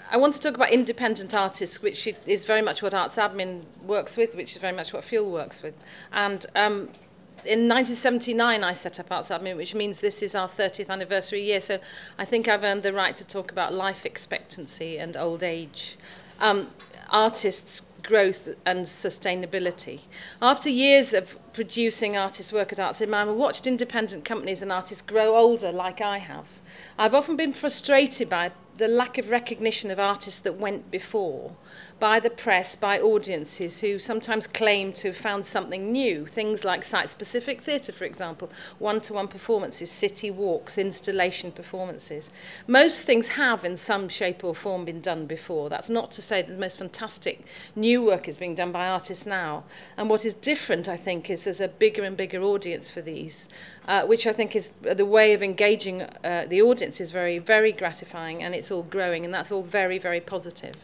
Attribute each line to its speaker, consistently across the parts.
Speaker 1: I want to talk about independent artists, which is very much what Artsadmin works with, which is very much what Fuel works with. And in 1979, I set up Artsadmin, which means this is our 30th anniversary year. So I think I've earned the right to talk about life expectancy and old age, artists' growth and sustainability. After years of producing artist work at Artsadmin, I've watched independent companies and artists grow older like I have. I've often been frustrated by the lack of recognition of artists that went before, by the press, by audiences who sometimes claim to have found something new, things like site-specific theatre, for example, one-to-one performances, city walks, installation performances. Most things have, in some shape or form, been done before. That's not to say that the most fantastic new work is being done by artists now. And what is different, I think, is there's a bigger and bigger audience for these, which I think is the way of engaging the audience is very, very gratifying, and it's all growing, and that's all very, very positive.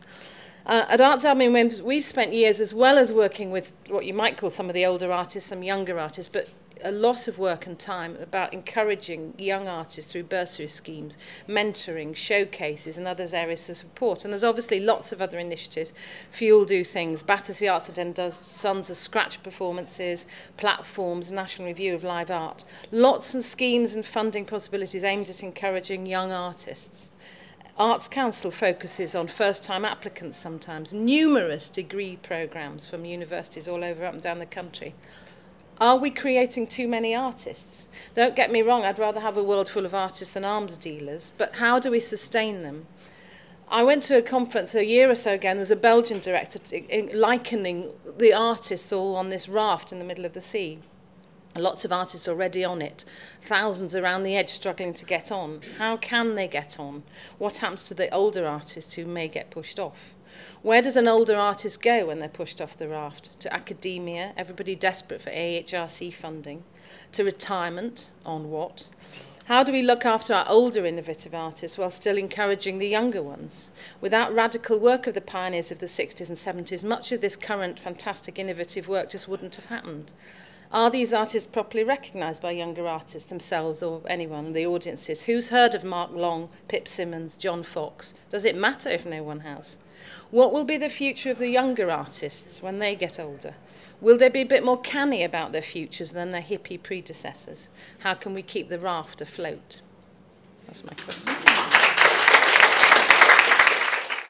Speaker 1: At Artsadmin, we've spent years, as well as working with what you might call some of the older artists, some younger artists, but a lot of work and time about encouraging young artists through bursary schemes, mentoring, showcases, and other areas of support. And there's obviously lots of other initiatives. Fuel do things, Battersea Arts Den does Sons of Scratch performances, platforms, National Review of Live Art. Lots of schemes and funding possibilities aimed at encouraging young artists. Arts Council focuses on first-time applicants sometimes, numerous degree programmes from universities all over up and down the country. Are we creating too many artists? Don't get me wrong, I'd rather have a world full of artists than arms dealers, but how do we sustain them? I went to a conference a year or so ago, and there was a Belgian director likening the artists all on this raft in the middle of the sea. Lots of artists already on it, thousands around the edge struggling to get on. How can they get on? What happens to the older artists who may get pushed off? Where does an older artist go when they're pushed off the raft? To academia, everybody desperate for AHRC funding. To retirement, on what? How do we look after our older innovative artists while still encouraging the younger ones? Without radical work of the pioneers of the 60s and 70s, much of this current fantastic innovative work just wouldn't have happened. Are these artists properly recognised by younger artists themselves or anyone, the audiences? Who's heard of Mark Long, Pip Simmons, John Fox? Does it matter if no one has? What will be the future of the younger artists when they get older? Will they be a bit more canny about their futures than their hippie predecessors? How can we keep the raft afloat? That's my question.